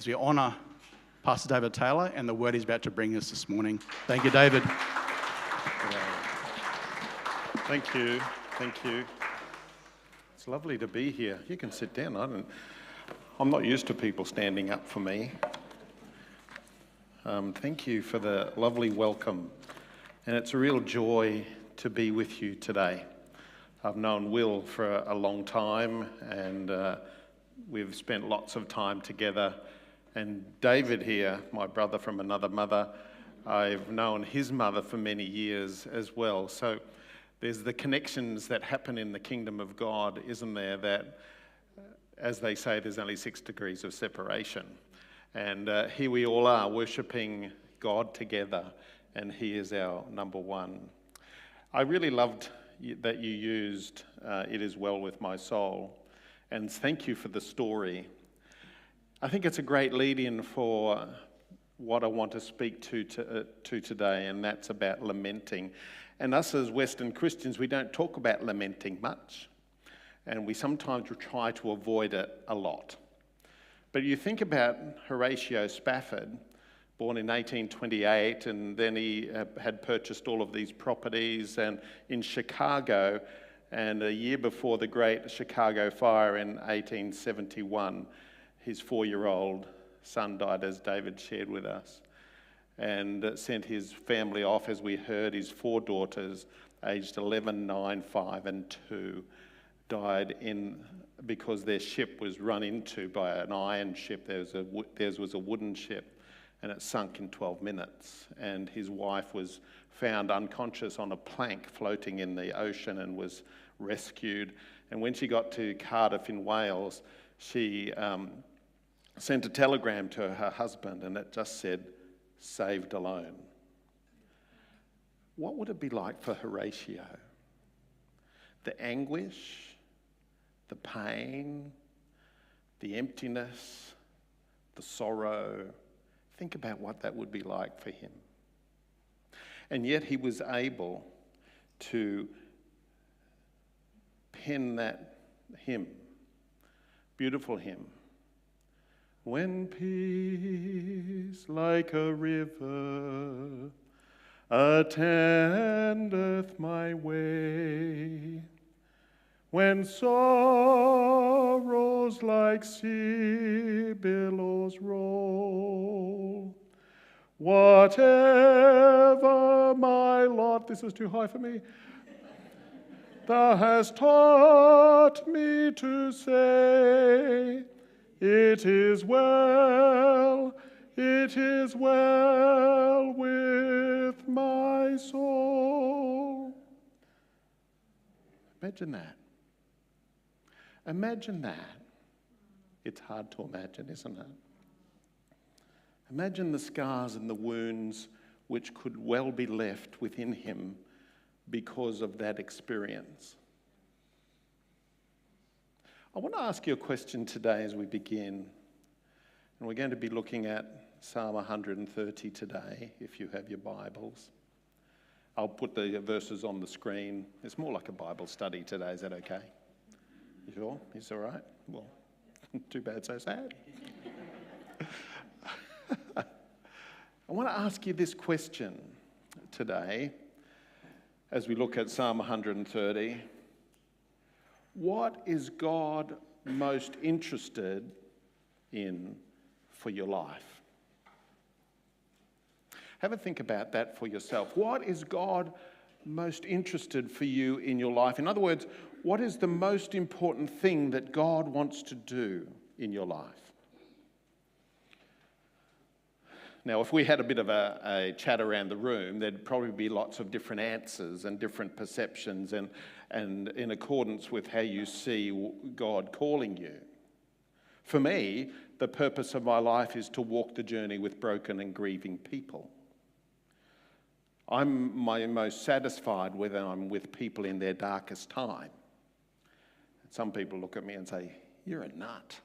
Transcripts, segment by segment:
As we honour Pastor David Taylor and the word he's about to bring us this morning. Thank you, David. Thank you. Thank you. It's lovely to be here. You can sit down. I'm not used to people standing up for me. Thank you for the lovely welcome. And it's a real joy to be with you today. I've known Will for a long time, and we've spent lots of time together. And David here, my brother from another mother, I've known his mother for many years as well. So there's the connections that happen in the kingdom of God, isn't there, that, as they say, there's only 6 degrees of separation. And here we all are worshipping God together, and he is our number one. I really loved that you used It Is Well With My Soul, and thank you for the story. I think it's a great lead-in for what I want to speak to today, and that's about lamenting. And us as Western Christians, we don't talk about lamenting much, and we sometimes try to avoid it a lot. But you think about Horatio Spafford, born in 1828, and then he had purchased all of these properties and in Chicago, and a year before the Great Chicago Fire in 1871, his 4-year-old son died, as David shared with us, and sent his family off. As we heard, his 4 daughters, aged 11, 9, 5, and 2, died because their ship was run into by an iron ship. Theirs was a wooden ship, and it sunk in 12 minutes. And his wife was found unconscious on a plank floating in the ocean and was rescued. And when she got to Cardiff in Wales, she sent a telegram to her husband, and it just said, "Saved alone." What would it be like for Horatio? The anguish, the pain, the emptiness, the sorrow. Think about what that would be like for him. And yet he was able to pen that hymn, beautiful hymn. When peace like a river attendeth my way, when sorrows like sea billows roll, whatever my lot, this is too high for me, thou hast taught me to say, it is well with my soul. Imagine that. Imagine that. It's hard to imagine, isn't it? Imagine the scars and the wounds which could well be left within him because of that experience. I want to ask you a question today as we begin. And we're going to be looking at Psalm 130 today, if you have your Bibles. I'll put the verses on the screen. It's more like a Bible study today. Is that okay? You sure? Is all right? Well, too bad, so sad. I want to ask you this question today as we look at Psalm 130. What is God most interested in for your life? Have a think about that for yourself. What is God most interested for you in your life? In other words, what is the most important thing that God wants to do in your life? Now, if we had a bit of a chat around the room, there'd probably be lots of different answers and different perceptions and in accordance with how you see God calling you. For me, the purpose of my life is to walk the journey with broken and grieving people. I'm most satisfied when I'm with people in their darkest time. Some people look at me and say, "You're a nut."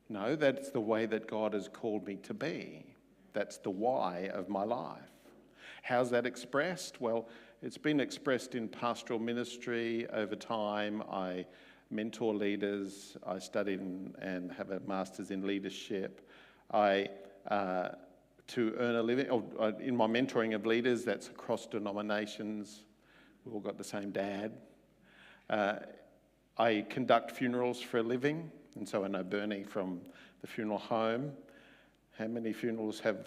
No, that's the way that God has called me to be. That's the why of my life. How's that expressed? Well, it's been expressed in pastoral ministry over time. I mentor leaders. I studied and have a master's in leadership. To earn a living. In my mentoring of leaders, that's across denominations. We've all got the same dad. I conduct funerals for a living, and so I know Bernie from the funeral home. How many funerals have...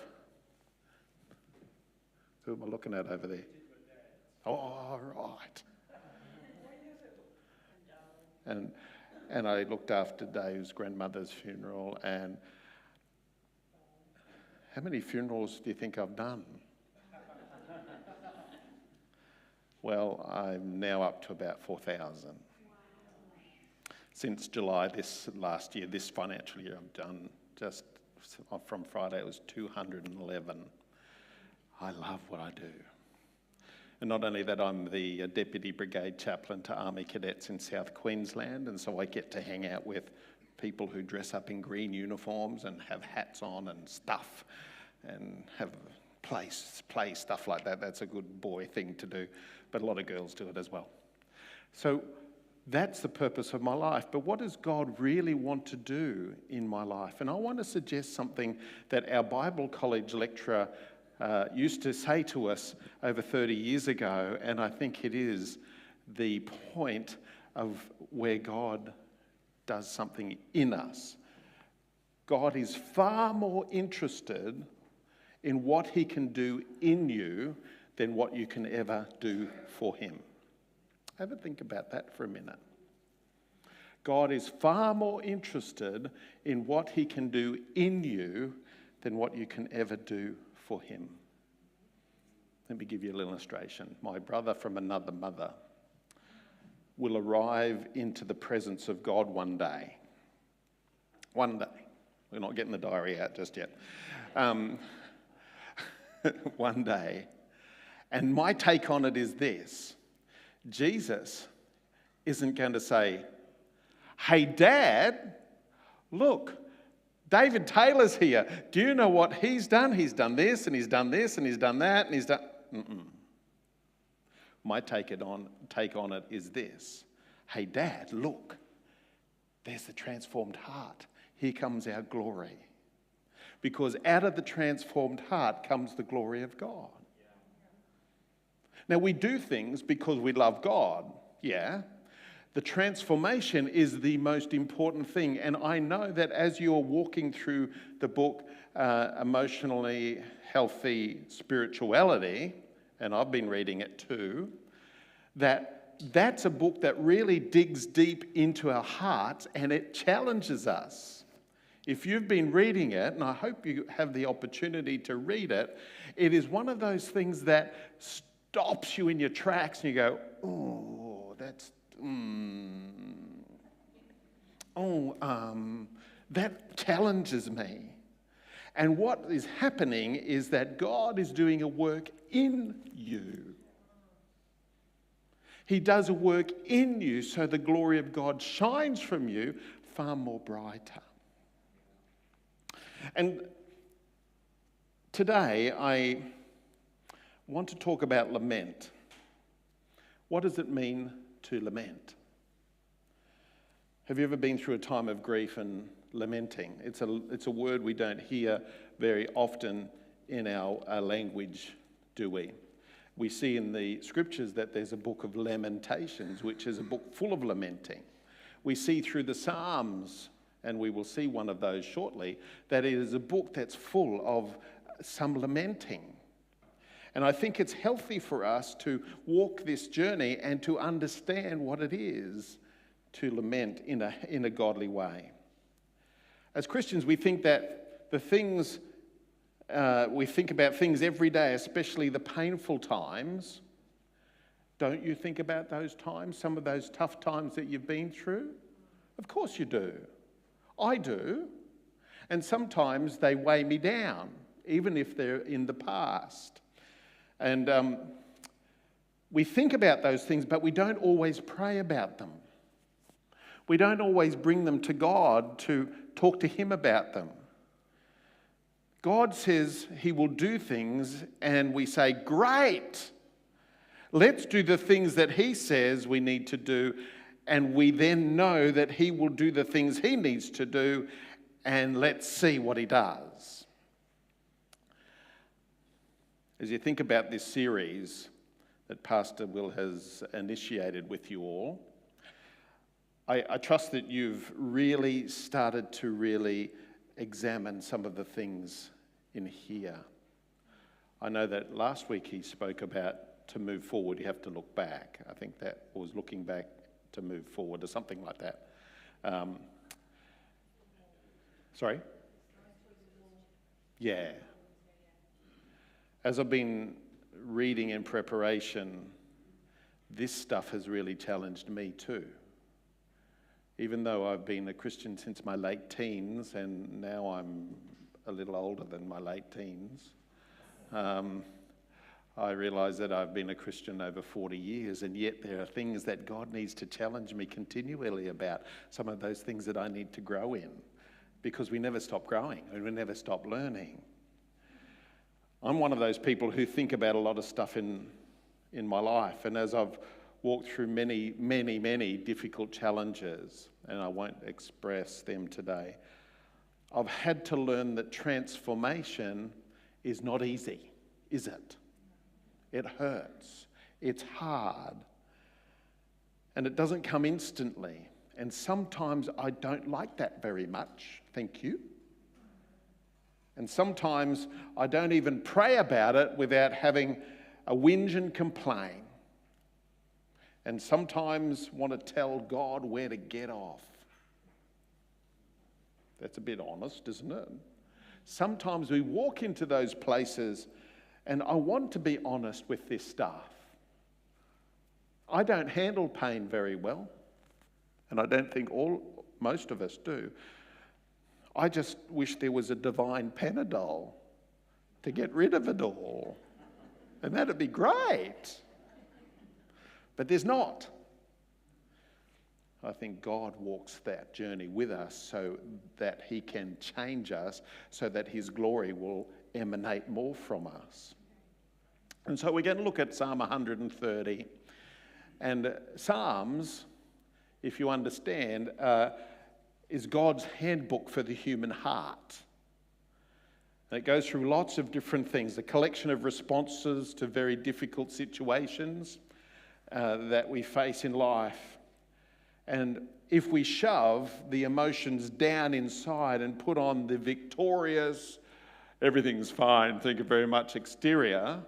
Who am I looking at over there? Oh, right. And I looked after Dave's grandmother's funeral. And how many funerals do you think I've done? Well, I'm now up to about 4,000. Since July this financial year, I've done just from Friday, it was 211. I love what I do. And not only that, I'm the Deputy Brigade Chaplain to Army Cadets in South Queensland, and so I get to hang out with people who dress up in green uniforms and have hats on and stuff and have play stuff like that. That's a good boy thing to do, but a lot of girls do it as well. So that's the purpose of my life. But what does God really want to do in my life? And I want to suggest something that our Bible college lecturer used to say to us over 30 years ago, and I think it is the point of where God does something in us. God is far more interested in what he can do in you than what you can ever do for him. Have a think about that for a minute. God is far more interested in what he can do in you than what you can ever do for him. Let me give you a little illustration. My brother from another mother will arrive into the presence of God one day. One day. We're not getting the diary out just yet. One day. And my take on it is this. Jesus isn't going to say, "Hey, Dad, look, David Taylor's here. Do you know what he's done? He's done this, and he's done this, and he's done that, and he's done..." My take on it is this. "Hey, Dad, look, there's the transformed heart. Here comes our glory." Because out of the transformed heart comes the glory of God. Now, we do things because we love God, yeah. The transformation is the most important thing. And I know that as you're walking through the book, Emotionally Healthy Spirituality, and I've been reading it too, that's a book that really digs deep into our hearts and it challenges us. If you've been reading it, and I hope you have the opportunity to read it, it is one of those things that stops you in your tracks and you go, "Oh, that's... that challenges me." And what is happening is that God is doing a work in you. He does a work in you so the glory of God shines from you far more brighter. And today I want to talk about lament. What does it mean to lament? Have you ever been through a time of grief and lamenting? It's a word we don't hear very often in our language, do we? We see in the scriptures that there's a book of Lamentations, which is a book full of lamenting. We see through the Psalms, and we will see one of those shortly, that it is a book that's full of some lamenting. And I think it's healthy for us to walk this journey and to understand what it is to lament in a godly way. As Christians, we think that we think about things every day, especially the painful times. Don't you think about those times, some of those tough times that you've been through? Of course you do. I do. And sometimes they weigh me down, even if they're in the past. And we think about those things, but we don't always pray about them. We don't always bring them to God to talk to him about them. God says he will do things, and we say, "Great! Let's do the things that he says we need to do." And we then know that he will do the things he needs to do, and let's see what he does. As you think about this series that Pastor Will has initiated with you all, I trust that you've really started to really examine some of the things in here. I know that last week he spoke about to move forward, you have to look back. I think that was looking back to move forward or something like that. Sorry? Yeah. As I've been reading in preparation, this stuff has really challenged me too. Even though I've been a Christian since my late teens, and now I'm a little older than my late teens, I realise that I've been a Christian over 40 years, and yet there are things that God needs to challenge me continually about, some of those things that I need to grow in, because we never stop growing and we never stop learning. I'm one of those people who think about a lot of stuff in my life, and as I've walked through many, many, many difficult challenges, and I won't express them today, I've had to learn that transformation is not easy, is it? It hurts, it's hard, and it doesn't come instantly. And sometimes I don't like that very much, thank you. And sometimes I don't even pray about it without having a whinge and complain. And sometimes want to tell God where to get off. That's a bit honest, isn't it? Sometimes we walk into those places, and I want to be honest with this stuff. I don't handle pain very well, and I don't think most of us do. I just wish there was a divine Panadol to get rid of it all, and that'd be great. But there's not. I think God walks that journey with us so that he can change us, so that his glory will emanate more from us. And so we're going to look at Psalm 130. And Psalms, if you understand, is God's handbook for the human heart. And it goes through lots of different things, a collection of responses to very difficult situations that we face in life. And if we shove the emotions down inside and put on the victorious, everything's fine, thank you very much exterior,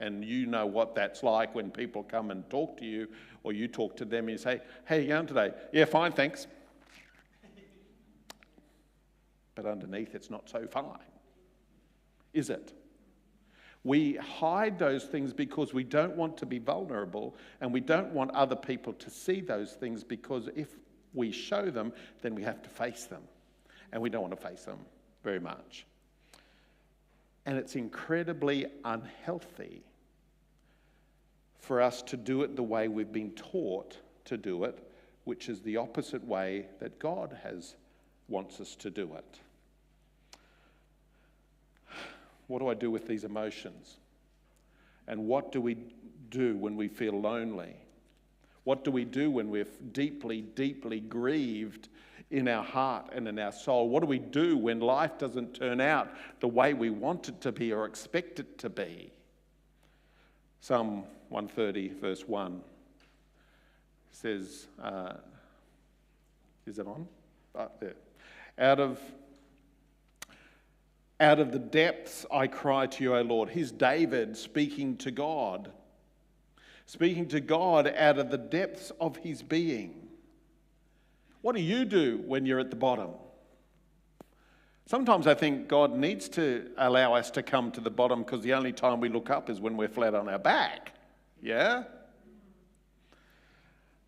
and you know what that's like when people come and talk to you, or you talk to them and you say, "How are you going today?" "Yeah, fine, thanks." But underneath it's not so fine, is it? We hide those things because we don't want to be vulnerable, and we don't want other people to see those things, because if we show them, then we have to face them. And we don't want to face them very much. And it's incredibly unhealthy for us to do it the way we've been taught to do it, which is the opposite way that God wants us to do it. What do I do with these emotions? And what do we do when we feel lonely? What do we do when we're deeply, deeply grieved in our heart and in our soul? What do we do when life doesn't turn out the way we want it to be or expect it to be? Psalm 130, verse 1 says, is it on? There. Out of the depths I cry to you, O Lord. Here's David speaking to God. Speaking to God out of the depths of his being. What do you do when you're at the bottom? Sometimes I think God needs to allow us to come to the bottom, because the only time we look up is when we're flat on our back. Yeah?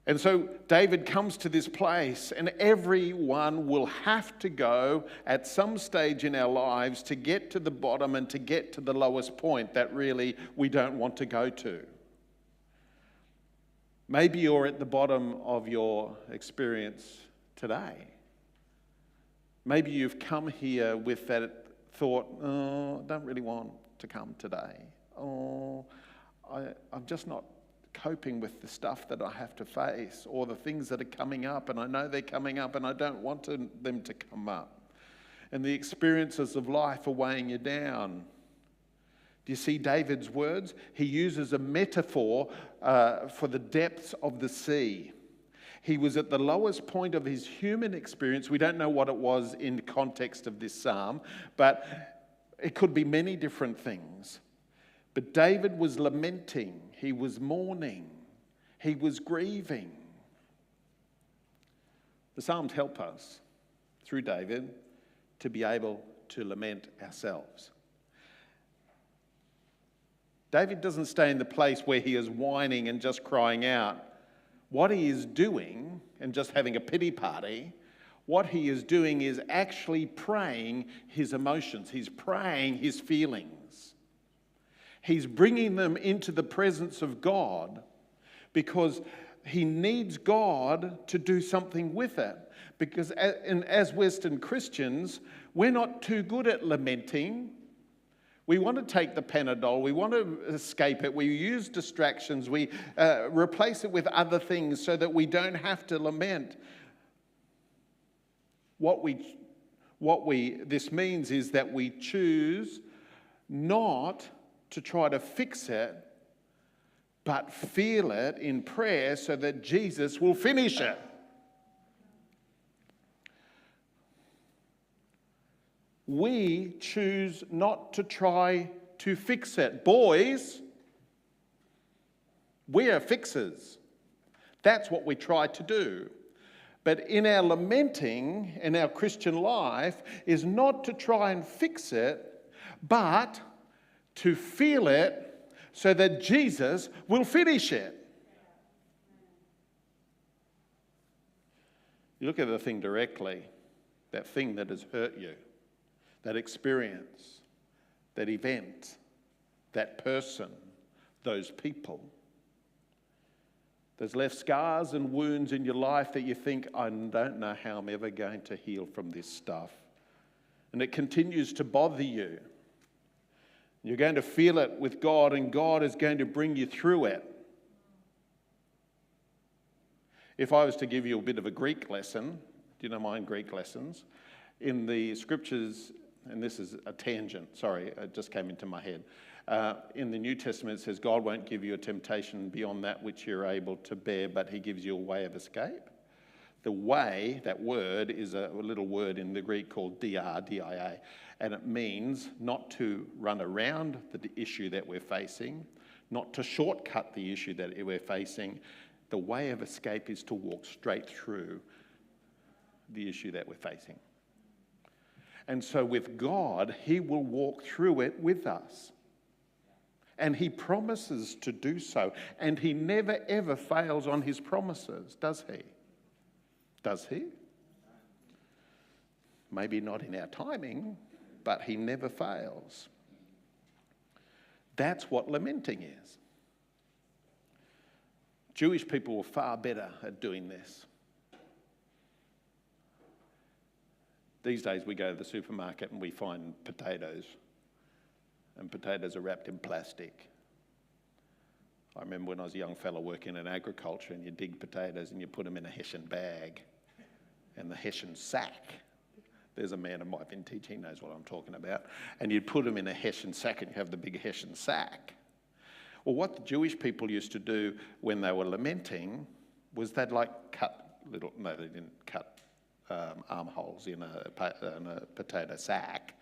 And so David comes to this place, and everyone will have to go at some stage in our lives to get to the bottom and to get to the lowest point that really we don't want to go to. Maybe you're at the bottom of your experience today. Maybe you've come here with that thought, "Oh, I don't really want to come today. Oh, I'm just not coping with the stuff that I have to face, or the things that are coming up, and I know they're coming up and I don't want them to come up." and the experiences of life are weighing you down. Do you see David's words? He uses a metaphor for the depths of the sea. He was at the lowest point of his human experience. We don't know what it was in the context of this psalm, but it could be many different things. But David was lamenting, he was mourning, he was grieving. The Psalms help us, through David, to be able to lament ourselves. David doesn't stay in the place where he is whining and just crying out. What he is doing, and just having a pity party, what he is doing is actually praying his emotions. He's praying his feelings. He's bringing them into the presence of God because he needs God to do something with it. Because as Western Christians, we're not too good at lamenting. We want to take the Panadol, we want to escape it, we use distractions, we replace it with other things so that we don't have to lament. This means is that we choose not to try to fix it, but feel it in prayer so that Jesus will finish it. We choose not to try to fix it. Boys, we are fixers. That's what we try to do. But in our lamenting, in our Christian life, is not to try and fix it, but to feel it so that Jesus will finish it. You look at the thing directly, that thing that has hurt you. That experience, that event, that person, those people. There's left scars and wounds in your life that you think, I don't know how I'm ever going to heal from this stuff. And it continues to bother you. You're going to feel it with God, and God is going to bring you through it. If I was to give you a bit of a Greek lesson, do you know mind Greek lessons? In the scriptures, and this is a tangent, sorry, it just came into my head. In the New Testament, it says God won't give you a temptation beyond that which you're able to bear, but he gives you a way of escape. The way, that word, is a little word in the Greek called dia, and it means not to run around the issue that we're facing, not to shortcut the issue that we're facing. The way of escape is to walk straight through the issue that we're facing. And so with God, he will walk through it with us. And he promises to do so. And he never, ever fails on his promises, does he? Does he? Maybe not in our timing, but he never fails. That's what lamenting is. Jewish people were far better at doing this. These days we go to the supermarket and we find potatoes, and potatoes are wrapped in plastic. I remember when I was a young fellow working in agriculture, and you dig potatoes and you put them in a Hessian bag and the Hessian sack. There's a man of my vintage, he knows what I'm talking about. And you'd put them in a Hessian sack and you have the big Hessian sack. Well, what the Jewish people used to do when they were lamenting was they'd they didn't cut armholes in a potato sack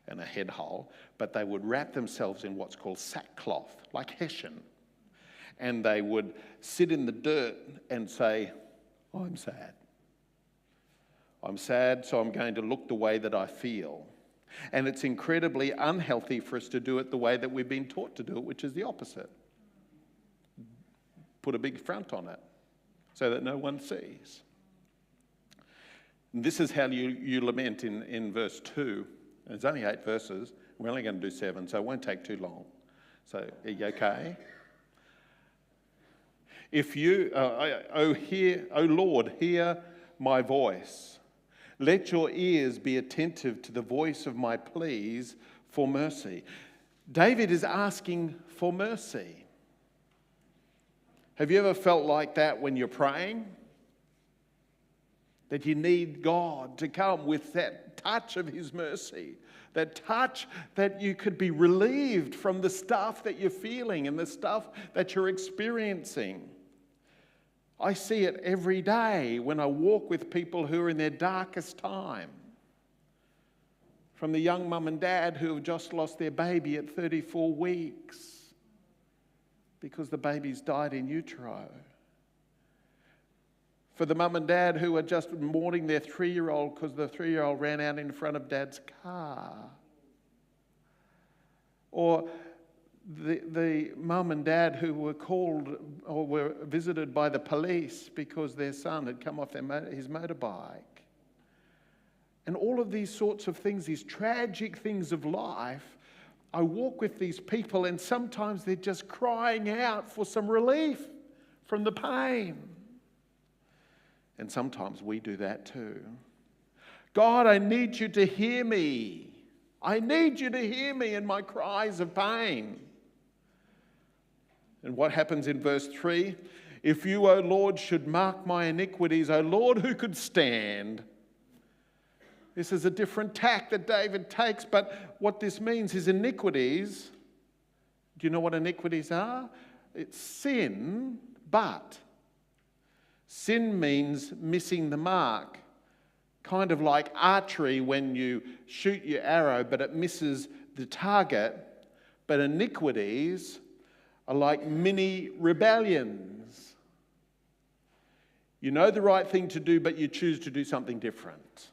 and a head hole, but they would wrap themselves in what's called sackcloth, like Hessian. And they would sit in the dirt and say, I'm sad. I'm sad, so I'm going to look the way that I feel. And it's incredibly unhealthy for us to do it the way that we've been taught to do it, which is the opposite. Put a big front on it so that no one sees. And this is how you lament in verse 2. There's only 8 verses. We're only going to do 7, so it won't take too long. So, are you okay? If you, O Lord, hear my voice. Let your ears be attentive to the voice of my pleas for mercy. David is asking for mercy. Have you ever felt like that when you're praying? that you need God to come with that touch of His mercy, that touch that you could be relieved from the stuff that you're feeling and the stuff that you're experiencing. I see it every day when I walk with people who are in their darkest time. From the young mum and dad who have just lost their baby at 34 weeks because the baby's died in utero. For the mum and dad who are just mourning their 3-year-old because the 3-year-old ran out in front of dad's car. Or the mum and dad who were called or were visited by the police because their son had come off his motorbike. And all of these sorts of things, these tragic things of life, I walk with these people and sometimes they're just crying out for some relief from the pain. And sometimes we do that too. God, I need you to hear me. I need you to hear me in my cries of pain. And what happens in verse 3? If you, O Lord, should mark my iniquities, O Lord, who could stand? This is a different tack that David takes, but what this means is iniquities. Do you know what iniquities are? It's sin, but sin means missing the mark. Kind of like archery when you shoot your arrow, but it misses the target. But iniquities are like mini rebellions. You know the right thing to do, but you choose to do something different.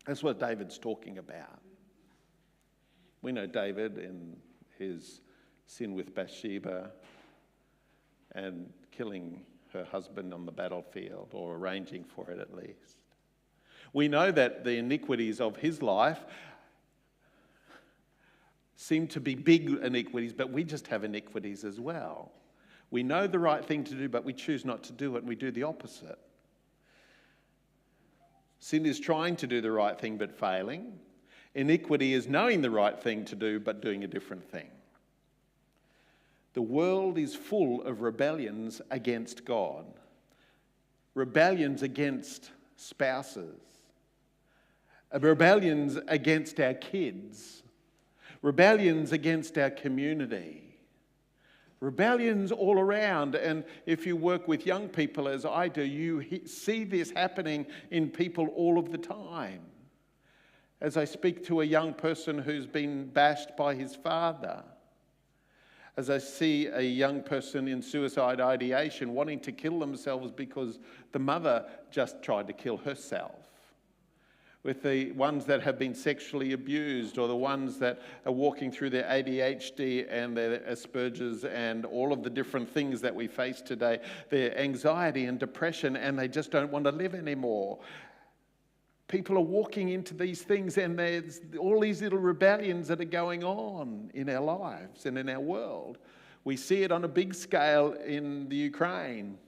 That's what David's talking about. We know David and his sin with Bathsheba and killing her husband on the battlefield, or arranging for it at least. We know that the iniquities of his life seem to be big iniquities, but we just have iniquities as well. We know the right thing to do, but we choose not to do it, and we do the opposite. Sin is trying to do the right thing but failing. Iniquity is knowing the right thing to do but doing a different thing. The world is full of rebellions against God. Rebellions against spouses. Rebellions against our kids. Rebellions against our community. Rebellions all around. And if you work with young people as I do, you see this happening in people all of the time. As I speak to a young person who's been bashed by his father, as I see a young person in suicide ideation wanting to kill themselves because the mother just tried to kill herself. With the ones that have been sexually abused, or the ones that are walking through their ADHD and their Asperger's and all of the different things that we face today, their anxiety and depression, and they just don't want to live anymore. People are walking into these things, and there's all these little rebellions that are going on in our lives and in our world. We see it on a big scale in the Ukraine.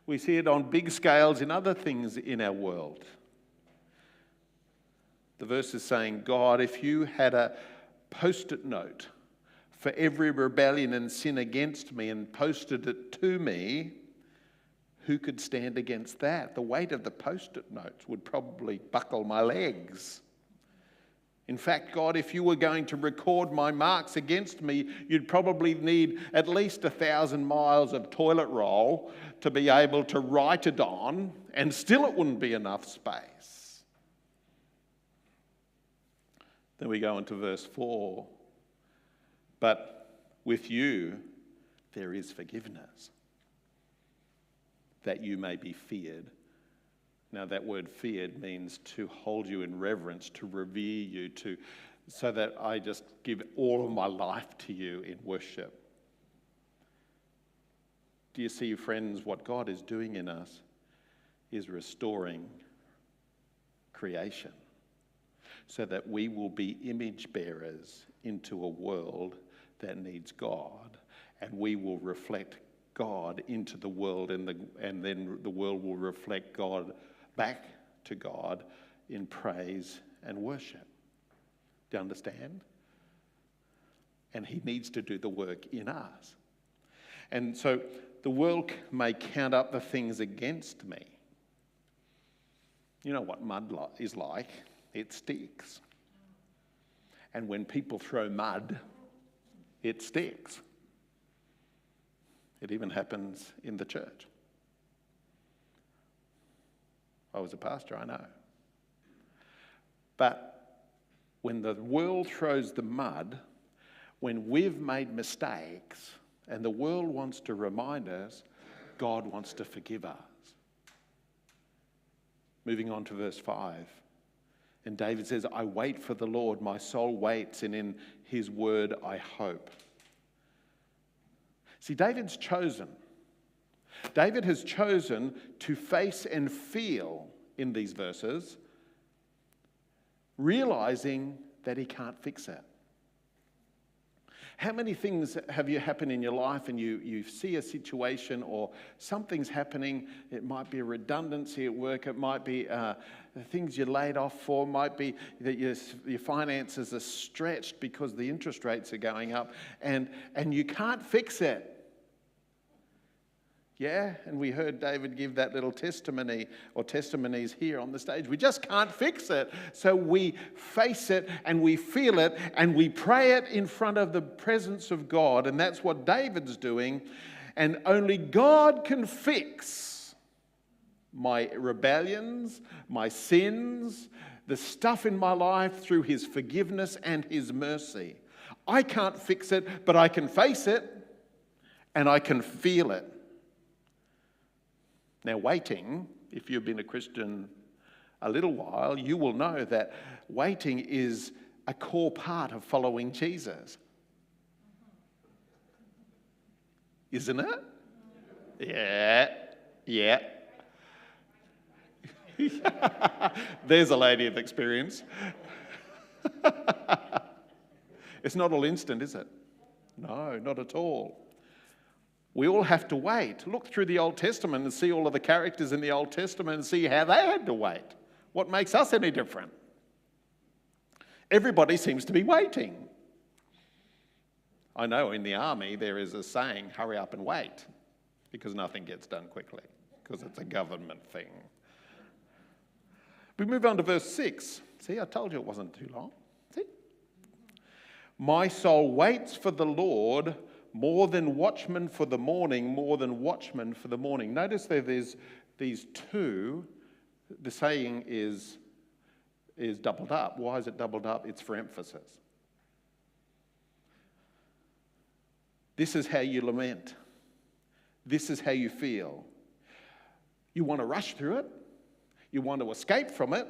We see it on big scales in other things in our world. The verse is saying, God, if you had a post-it note for every rebellion and sin against me and posted it to me, who could stand against that? The weight of the post-it notes would probably buckle my legs. In fact, God, if you were going to record my marks against me, you'd probably need at least 1,000 miles of toilet roll to be able to write it on, and still it wouldn't be enough space. Then we go into verse 4. But with you there is forgiveness, that you may be feared. Now that word feared means to hold you in reverence, to revere you, so that I just give all of my life to you in worship. Do you see, friends, what God is doing in us is restoring creation, so that we will be image bearers into a world that needs God, and we will reflect God into the world, and then the world will reflect God back to God in praise and worship. Do you understand? And he needs to do the work in us. And so The world may count up the things against me. You know what mud is like? It sticks. And when people throw mud, it sticks. It even happens in the church. I was a pastor, I know. But when the world throws the mud, when we've made mistakes, and the world wants to remind us, God wants to forgive us. Moving on to verse 5. And David says, I wait for the Lord, my soul waits, and in his word I hope. See, David's chosen. David has chosen to face and feel in these verses, realizing that he can't fix it. How many things have you happen in your life and you see a situation or something's happening? It might be a redundancy at work. It might be the things you're laid off for. It might be that your finances are stretched because the interest rates are going up and you can't fix it. Yeah, and we heard David give that little testimony or testimonies here on the stage. We just can't fix it. So we face it and we feel it and we pray it in front of the presence of God. And that's what David's doing. And only God can fix my rebellions, my sins, the stuff in my life through his forgiveness and his mercy. I can't fix it, but I can face it and I can feel it. Now, waiting, if you've been a Christian a little while, you will know that waiting is a core part of following Jesus. Isn't it? Yeah. There's a lady of experience. It's not all instant, is it? No, not at all. We all have to wait. Look through the Old Testament and see all of the characters in the Old Testament and see how they had to wait. What makes us any different? Everybody seems to be waiting. I know in the army there is a saying, hurry up and wait, because nothing gets done quickly, because it's a government thing. We move on to verse 6. See, I told you it wasn't too long. See? My soul waits for the Lord, more than watchmen for the morning, more than watchmen for the morning. Notice that there's these two. The saying is doubled up. Why is it doubled up? It's for emphasis. This is how you lament. This is how you feel. You want to rush through it. You want to escape from it.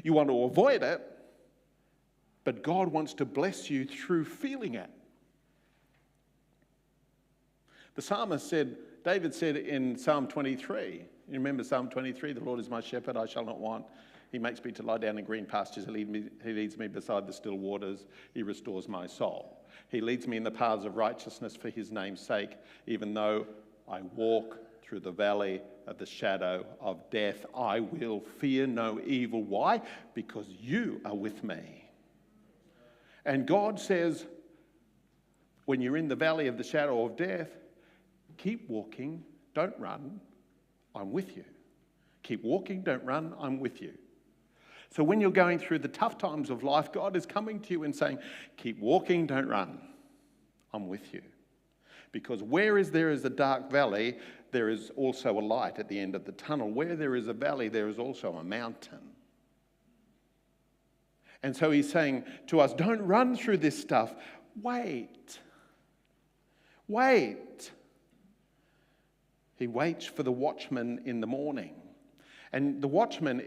You want to avoid it. But God wants to bless you through feeling it. The psalmist said, David said in Psalm 23, you remember Psalm 23, the Lord is my shepherd, I shall not want. He makes me to lie down in green pastures. He leads me beside the still waters. He restores my soul. He leads me in the paths of righteousness for his name's sake. Even though I walk through the valley of the shadow of death, I will fear no evil. Why? Because you are with me. And God says, when you're in the valley of the shadow of death, keep walking, don't run, I'm with you. Keep walking, don't run, I'm with you. So when you're going through the tough times of life, God is coming to you and saying, keep walking, don't run, I'm with you. Because where there is a dark valley, there is also a light at the end of the tunnel. Where there is a valley, there is also a mountain. And so he's saying to us, don't run through this stuff, wait. He waits for the watchman in the morning. And the watchman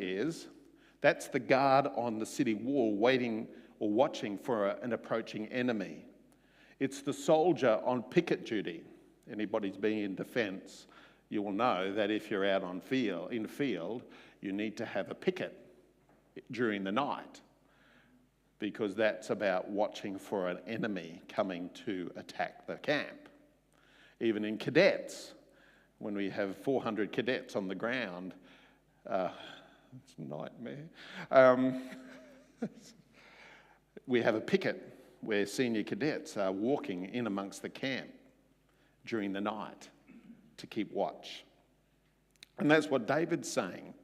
that's the guard on the city wall waiting or watching for an approaching enemy. It's the soldier on picket duty. Anybody's been in defence, you will know that if you're out in the field, you need to have a picket during the night, because that's about watching for an enemy coming to attack the camp. Even in cadets, when we have 400 cadets on the ground, it's a nightmare. We have a picket where senior cadets are walking in amongst the camp during the night. to keep watch. And that's what David's saying.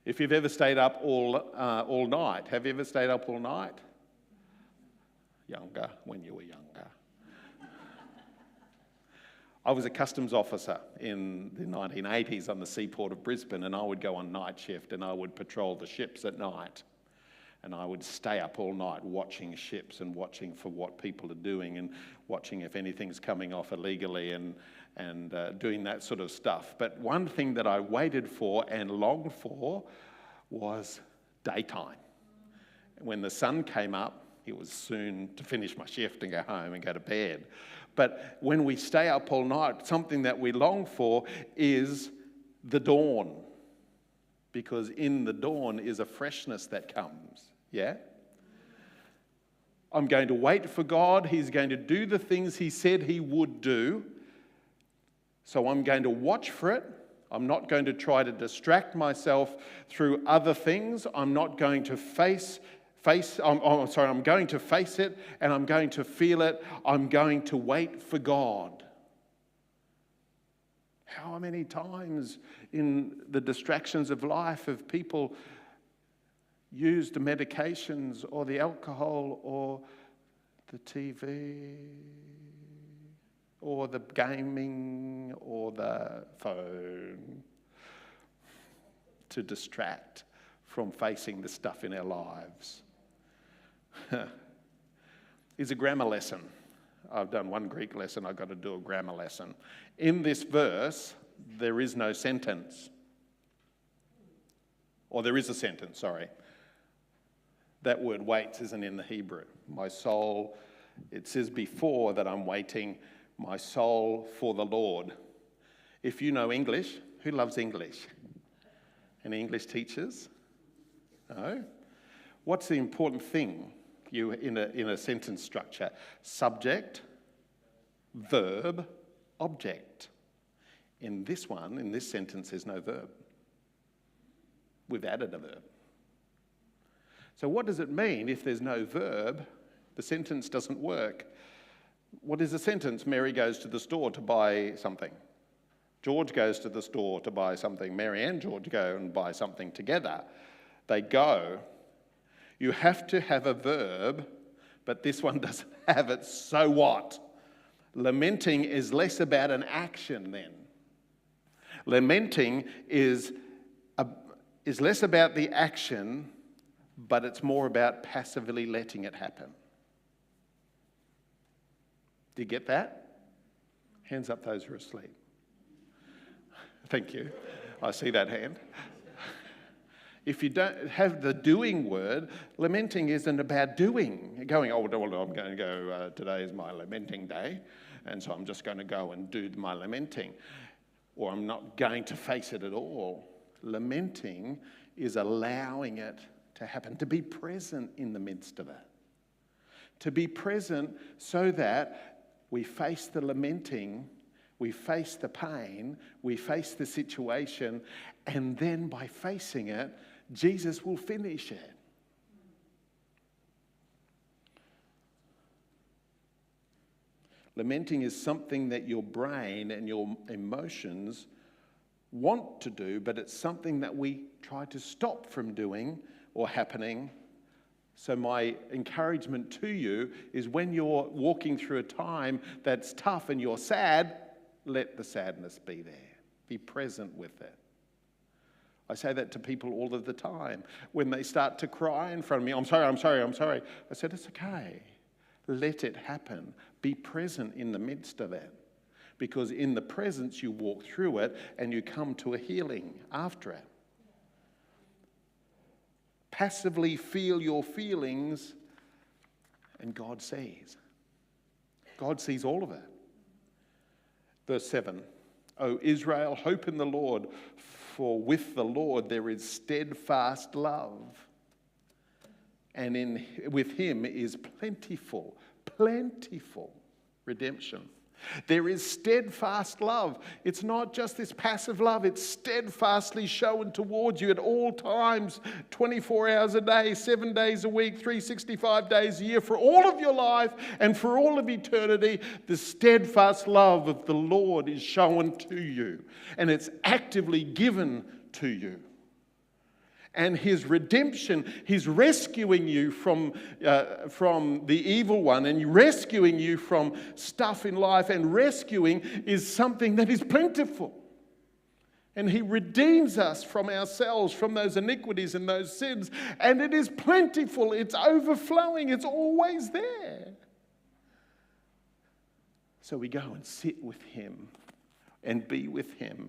If you've ever stayed up all night, have you ever stayed up all night? Younger, when you were younger. I was a customs officer in the 1980s on the seaport of Brisbane, and I would go on night shift and I would patrol the ships at night. And I would stay up all night watching ships and watching for what people are doing and watching if anything's coming off illegally and doing that sort of stuff. But one thing that I waited for and longed for was daytime. When the sun came up, it was soon to finish my shift and go home and go to bed. But when we stay up all night, something that we long for is the dawn. Because in the dawn is a freshness that comes. Yeah? I'm going to wait for God. He's going to do the things he said he would do. So I'm going to watch for it. I'm not going to try to distract myself through other things. I'm not going to I'm going to face it and I'm going to feel it. I'm going to wait for God. How many times in the distractions of life have people used the medications or the alcohol or the TV or the gaming or the phone to distract from facing the stuff in our lives? Is a grammar lesson. I've done one Greek lesson, I've got to do a grammar lesson. In this verse, there is no sentence. Or there is a sentence, sorry. That word waits isn't in the Hebrew. My soul, it says before that I'm waiting, my soul for the Lord. If you know English, who loves English? Any English teachers? No? What's the important thing in a sentence structure? Subject, verb, object. In this sentence, there's no verb. We've added a verb. So what does it mean if there's no verb? The sentence doesn't work. What is a sentence? Mary goes to the store to buy something. George goes to the store to buy something. Mary and George go and buy something together. They go. You have to have a verb, but this one doesn't have it. So what? Lamenting is less about an action then. Lamenting is less about the action, but it's more about passively letting it happen. Do you get that? Hands up those who are asleep. Thank you. I see that hand. If you don't have the doing word, lamenting isn't about doing. Going, oh, well, I'm going to go, today is my lamenting day, and so I'm just going to go and do my lamenting. Or I'm not going to face it at all. Lamenting is allowing it to happen, to be present in the midst of it. To be present so that we face the lamenting, we face the pain, we face the situation, and then by facing it, Jesus will finish it. Lamenting is something that your brain and your emotions want to do, but it's something that we try to stop from doing or happening. So my encouragement to you is when you're walking through a time that's tough and you're sad, let the sadness be there. Be present with it. I say that to people all of the time. When they start to cry in front of me, I'm sorry. I said, it's okay. Let it happen. Be present in the midst of it. Because in the presence, you walk through it and you come to a healing after it. Passively feel your feelings and God sees. God sees all of it. Verse 7, O Israel, hope in the Lord, for with the Lord there is steadfast love, and with him is plentiful redemption. There is steadfast love. It's not just this passive love, it's steadfastly shown towards you at all times, 24 hours a day, 7 days a week, 365 days a year, for all of your life and for all of eternity. The steadfast love of the Lord is shown to you, and it's actively given to you. And his redemption, he's rescuing you from the evil one, and rescuing you from stuff in life, and rescuing is something that is plentiful. And he redeems us from ourselves, from those iniquities and those sins, and it is plentiful, it's overflowing, it's always there. So we go and sit with him and be with him,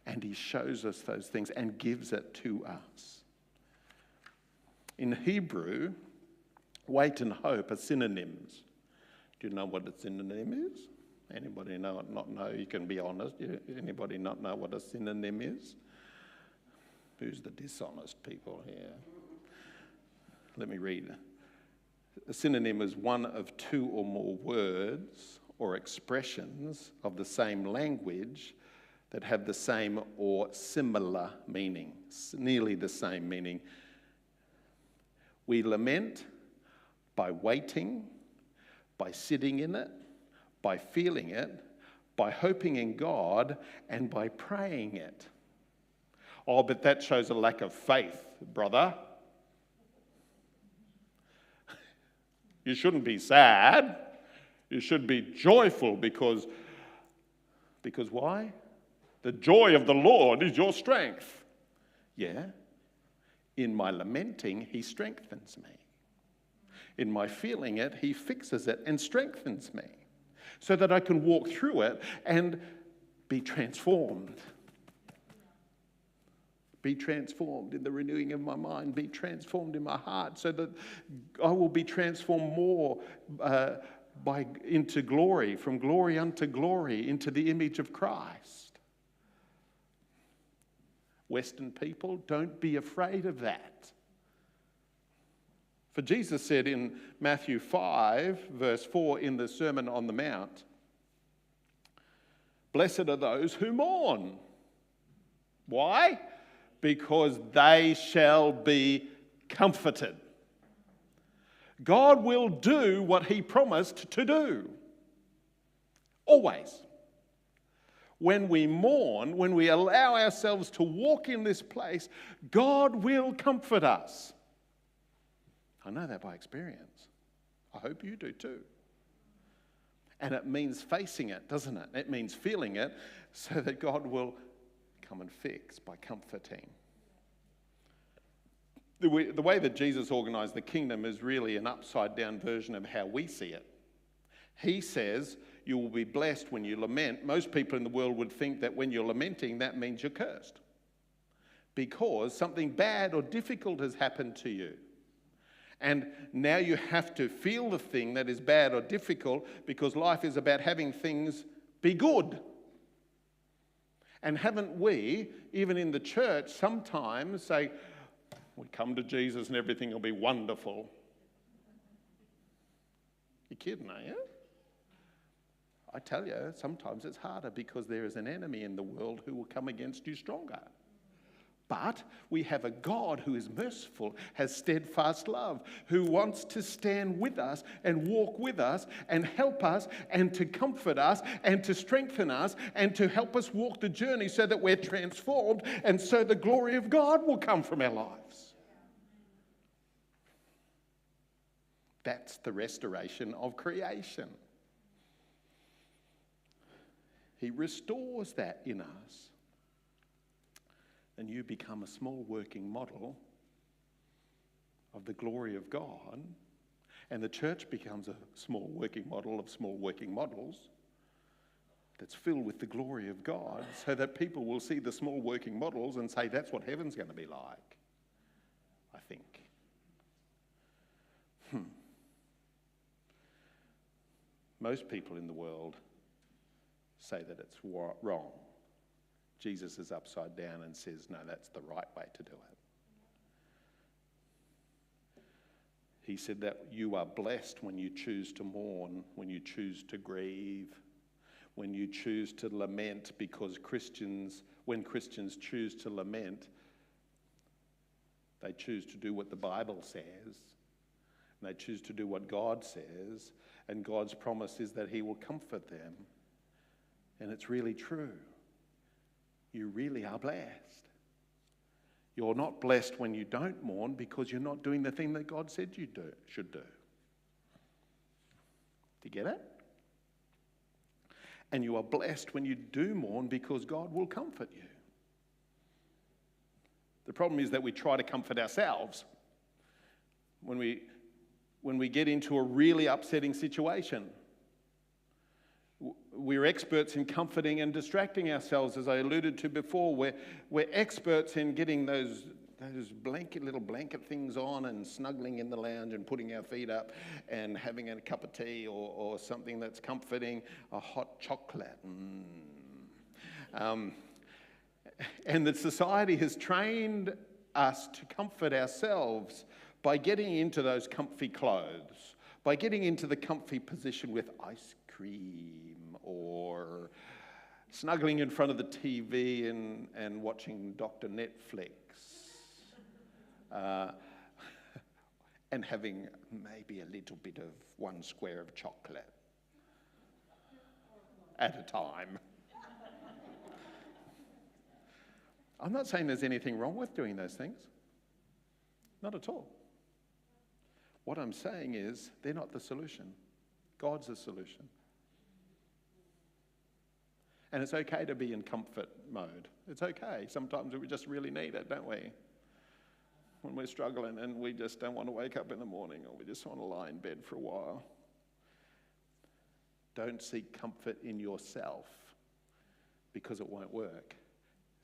and he shows us those things and gives it to us. In Hebrew, wait and hope are synonyms. Do you know what a synonym is? Anybody not know? You can be honest. Anybody not know what a synonym is? Who's the dishonest people here? Let me read. A synonym is one of two or more words or expressions of the same language that have the same or similar meaning, nearly the same meaning. We lament by waiting, by sitting in it, by feeling it, by hoping in God, and by praying it. Oh, but that shows a lack of faith, brother. You shouldn't be sad. You should be joyful because why? The joy of the Lord is your strength. Yeah. In my lamenting, he strengthens me. In my feeling it, he fixes it and strengthens me so that I can walk through it and be transformed. Be transformed in the renewing of my mind. Be transformed in my heart so that I will be transformed more into glory, from glory unto glory, into the image of Christ. Western people, don't be afraid of that. For Jesus said in Matthew 5, verse 4, in the Sermon on the Mount, blessed are those who mourn. Why? Because they shall be comforted. God will do what he promised to do. Always. When we mourn, when we allow ourselves to walk in this place, God will comfort us. I know that by experience. I hope you do too. And it means facing it, doesn't it? It means feeling it so that God will come and fix by comforting. The way that Jesus organized the kingdom is really an upside-down version of how we see it. He says, you will be blessed when you lament. Most people in the world would think that when you're lamenting, that means you're cursed. Because something bad or difficult has happened to you. And now you have to feel the thing that is bad or difficult, because life is about having things be good. And haven't we, even in the church, sometimes say, we come to Jesus and everything will be wonderful. You're kidding, are you? I tell you, sometimes it's harder because there is an enemy in the world who will come against you stronger. But we have a God who is merciful, has steadfast love, who wants to stand with us and walk with us and help us and to comfort us and to strengthen us and to help us walk the journey so that we're transformed and so the glory of God will come from our lives. That's the restoration of creation. He restores that in us. And you become a small working model of the glory of God. And the church becomes a small working model of small working models that's filled with the glory of God, so that people will see the small working models and say, that's what heaven's going to be like, I think. Most people in the world say that it's wrong. Jesus is upside down and says, no, that's the right way to do it. He said that you are blessed when you choose to mourn, when you choose to grieve, when you choose to lament, because when Christians choose to lament, they choose to do what the Bible says, and they choose to do what God says, and God's promise is that he will comfort them. And it's really true. You really are blessed. You're not blessed when you don't mourn because you're not doing the thing that God said you should do. Do you get it? And you are blessed when you do mourn because God will comfort you. The problem is that we try to comfort ourselves when we get into a really upsetting situation. We're experts in comforting and distracting ourselves, as I alluded to before. We're experts in getting those little blanket things on and snuggling in the lounge and putting our feet up and having a cup of tea or something that's comforting, a hot chocolate. And the society has trained us to comfort ourselves by getting into those comfy clothes, by getting into the comfy position with ice cream or snuggling in front of the TV and watching Dr. Netflix. And having maybe a little bit of one square of chocolate at a time. I'm not saying there's anything wrong with doing those things. Not at all. What I'm saying is they're not the solution. God's the solution. And it's okay to be in comfort mode. It's okay. Sometimes we just really need it, don't we? When we're struggling and we just don't want to wake up in the morning, or we just want to lie in bed for a while. Don't seek comfort in yourself because it won't work.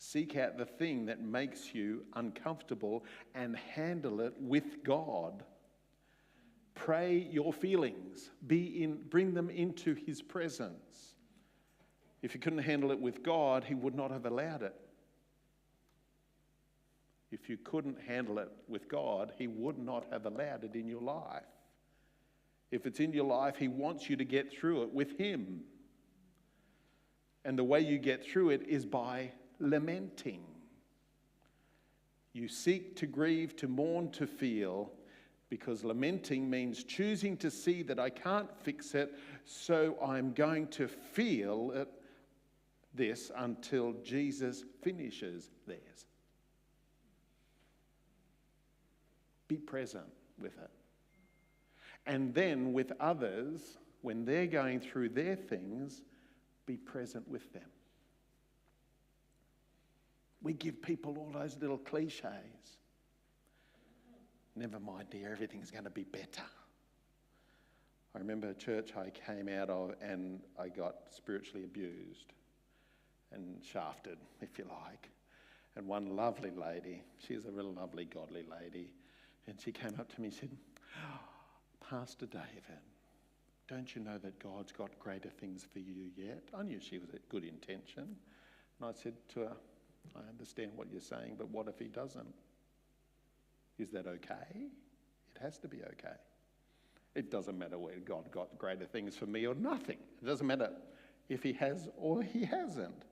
Seek out the thing that makes you uncomfortable and handle it with God. Pray your feelings. Bring them into his presence. If you couldn't handle it with God, he would not have allowed it. If you couldn't handle it with God, he would not have allowed it in your life. If it's in your life, he wants you to get through it with him. And the way you get through it is by lamenting. You seek to grieve, to mourn, to feel, because lamenting means choosing to see that I can't fix it, so I'm going to feel this until Jesus finishes theirs. Be present with it. And then with others, when they're going through their things, be present with them. We give people all those little cliches. Never mind, dear, everything's going to be better. I remember a church I came out of and I got spiritually abused and shafted, if you like. And one lovely lady, she's a real lovely, godly lady, and she came up to me and said, Pastor David, don't you know that God's got greater things for you yet? I knew she was a good intention. And I said to her, I understand what you're saying, but what if he doesn't? Is that okay? It has to be okay. It doesn't matter whether God got greater things for me or nothing. It doesn't matter if he has or he hasn't.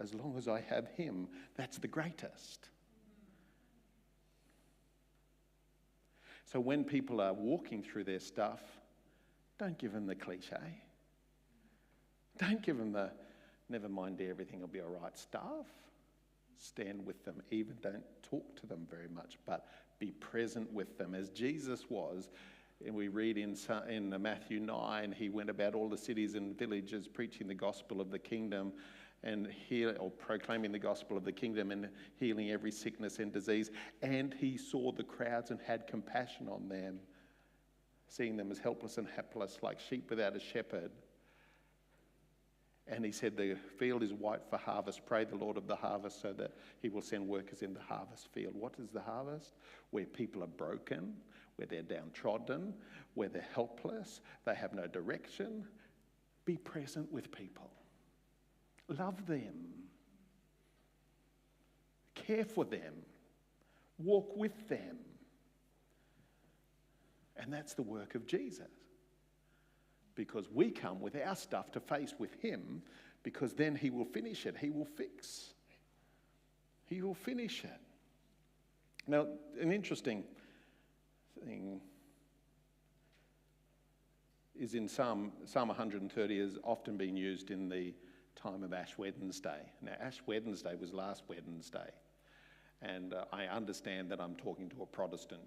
As long as I have him, that's the greatest. So when people are walking through their stuff, don't give them the cliche. Don't give them the, never mind, dear, everything will be all right stuff. Stand with them. Even don't talk to them very much, but be present with them as Jesus was. And we read in Matthew 9, he went about all the cities and villages preaching the gospel of the kingdom and proclaiming the gospel of the kingdom and healing every sickness and disease. And he saw the crowds and had compassion on them, seeing them as helpless and hapless, like sheep without a shepherd. And he said, the field is white for harvest. Pray the Lord of the harvest so that he will send workers in the harvest field. What is the harvest? Where people are broken, where they're downtrodden, where they're helpless, they have no direction. Be present with people. Love them. Care for them. Walk with them. And that's the work of Jesus. because we come with our stuff to face with him, because then he will finish it. He will fix. He will finish it. Now, an interesting thing is in Psalm 130 has often been used in the time of Ash Wednesday. Now, Ash Wednesday was last Wednesday, and I understand that I'm talking to a Protestant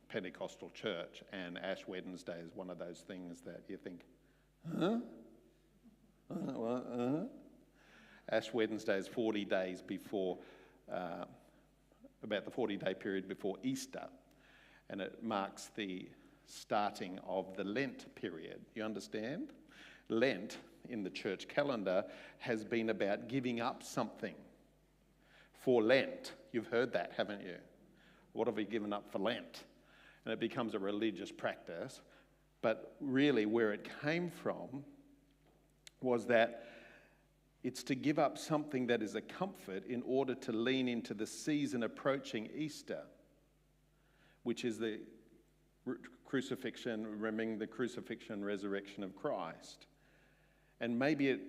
Pentecostal church, and Ash Wednesday is one of those things that you think, huh? Ash Wednesday is 40 days before, about the 40-day period before Easter, and it marks the starting of the Lent period. You understand? Lent in the church calendar has been about giving up something for Lent. You've heard that, haven't you? What have we given up for Lent? And it becomes a religious practice. But really where it came from was that it's to give up something that is a comfort in order to lean into the season approaching Easter, which is the crucifixion, remembering the crucifixion and resurrection of Christ. And maybe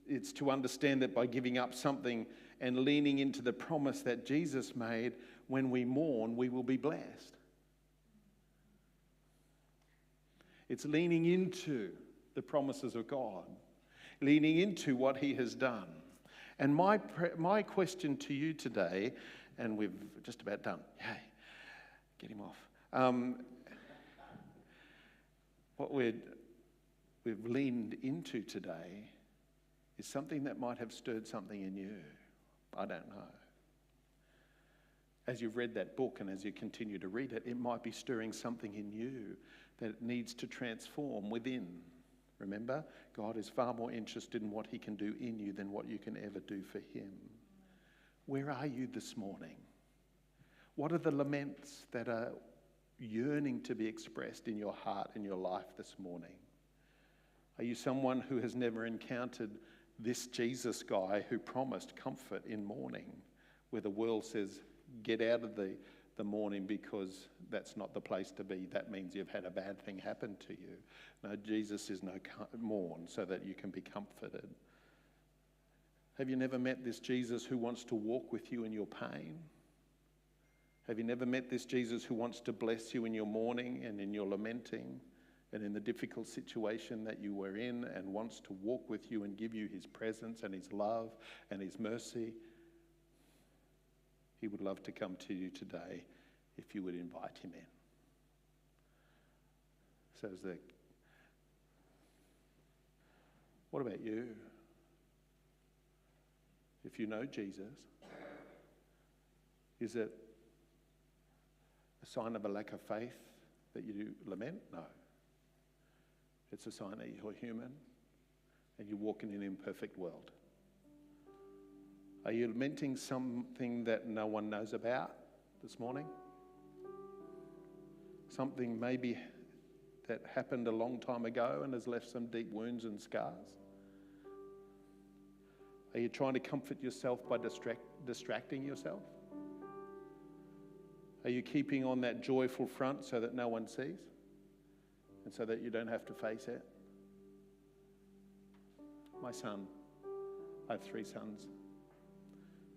it's to understand that by giving up something and leaning into the promise that Jesus made, when we mourn, we will be blessed. It's leaning into the promises of God, leaning into what he has done. And my question to you today, and we've just about done. Hey, get him off. What we've leaned into today is something that might have stirred something in you. I don't know. As you've read that book and as you continue to read it, it might be stirring something in you that needs to transform within. Remember, God is far more interested in what he can do in you than what you can ever do for him. Where are you this morning? What are the laments that are yearning to be expressed in your heart and your life this morning? Are you someone who has never encountered this Jesus guy who promised comfort in mourning, where the world says, get out of the mourning because that's not the place to be. That means you've had a bad thing happen to you. No, Jesus is no mourn so that you can be comforted. Have you never met this Jesus who wants to walk with you in your pain? Have you never met this Jesus who wants to bless you in your mourning and in your lamenting and in the difficult situation that you were in, and wants to walk with you and give you his presence and his love and his mercy? He would love to come to you today if you would invite him in. So what about you? If you know Jesus, is it a sign of a lack of faith that you lament? No. It's a sign that you're human and you walk in an imperfect world. Are you lamenting something that no one knows about this morning? Something maybe that happened a long time ago and has left some deep wounds and scars? Are you trying to comfort yourself by distracting yourself? Are you keeping on that joyful front so that no one sees and so that you don't have to face it? My son, I have 3 sons.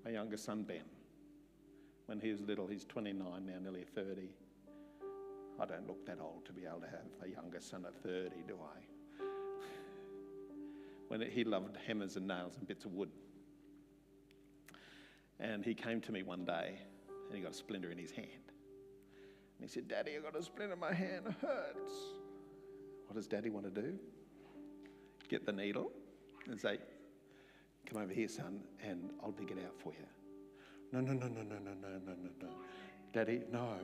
My youngest son, Ben, when he was little, he's 29 now, nearly 30. I don't look that old to be able to have a younger son at 30, do I? He loved hammers and nails and bits of wood. And he came to me one day and he got a splinter in his hand. And he said, Daddy, I got a splinter in my hand, it hurts. What does Daddy want to do? Get the needle and say, come over here, son, and I'll dig it out for you. No. Daddy, no.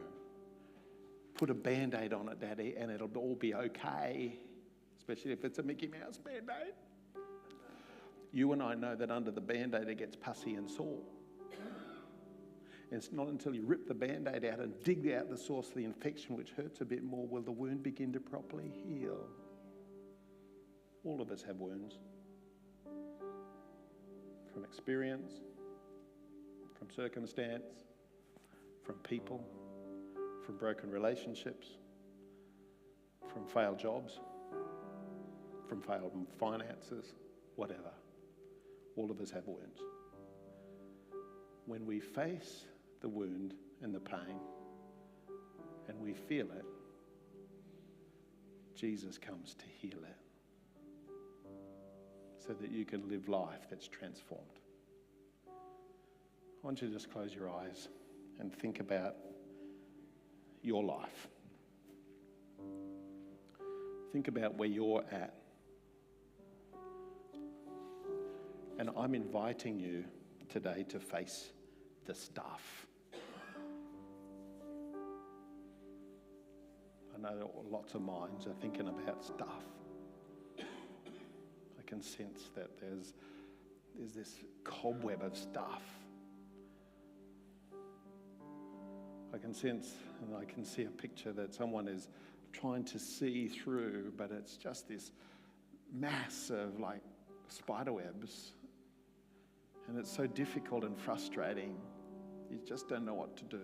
Put a Band-Aid on it, Daddy, and it'll all be okay, especially if it's a Mickey Mouse Band-Aid. You and I know that under the Band-Aid it gets pussy and sore. And it's not until you rip the Band-Aid out and dig out the source of the infection, which hurts a bit more, will the wound begin to properly heal. All of us have wounds. From experience, from circumstance, from people, from broken relationships, from failed jobs, from failed finances, whatever. All of us have wounds. When we face the wound and the pain and we feel it, Jesus comes to heal it so that you can live life that's transformed. I want you to just close your eyes and think about your life. Think about where you're at. And I'm inviting you today to face the stuff. I know that lots of minds are thinking about stuff. I can sense that there's this cobweb of stuff. I can sense and I can see a picture that someone is trying to see through, but it's just this mass of like spider webs. And it's so difficult and frustrating. You just don't know what to do.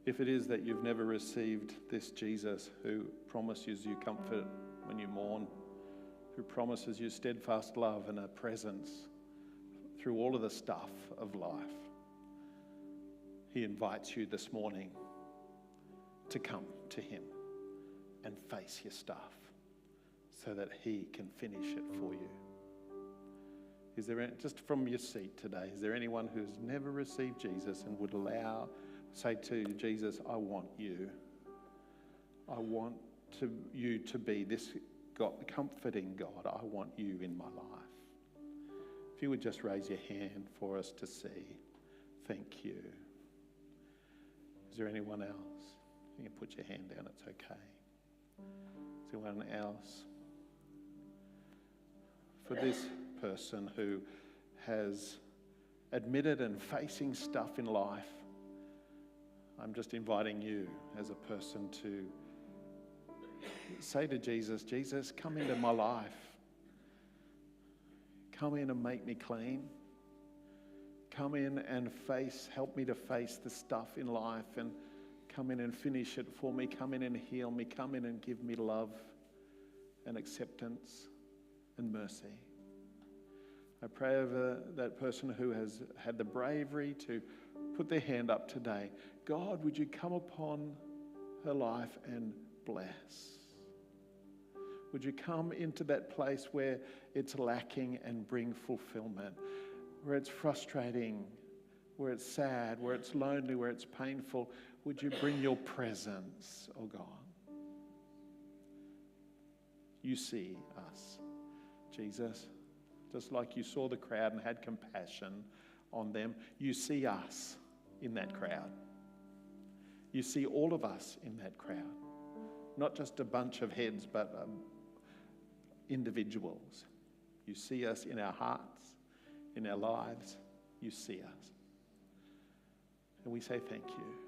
If it is that you've never received this Jesus who promises you comfort when you mourn, who promises you steadfast love and a presence through all of the stuff of life, he invites you this morning to come to him and face your stuff so that he can finish it for you. Is there, just from your seat today, is there anyone who's never received Jesus and would say to Jesus, I want you. I want you to be this God, comforting God. I want you in my life. If you would just raise your hand for us to see. Thank you. Is there anyone else? You can put your hand down, it's okay. Is there anyone else? For this person who has admitted and facing stuff in life, I'm just inviting you as a person to say to Jesus, Jesus, come into my life. Come in and make me clean. Come in and help me to face the stuff in life and come in and finish it for me. Come in and heal me. Come in and give me love and acceptance and mercy. I pray over that person who has had the bravery to put their hand up today. God, would you come upon her life and bless? Would you come into that place where it's lacking and bring fulfillment, where it's frustrating, where it's sad, where it's lonely, where it's painful? Would you bring your presence, oh God? You see us, Jesus. Just like you saw the crowd and had compassion on them, you see us in that crowd. You see all of us in that crowd. Not just a bunch of heads, but individuals. You see us in our hearts, in our lives. You see us. And we say thank you.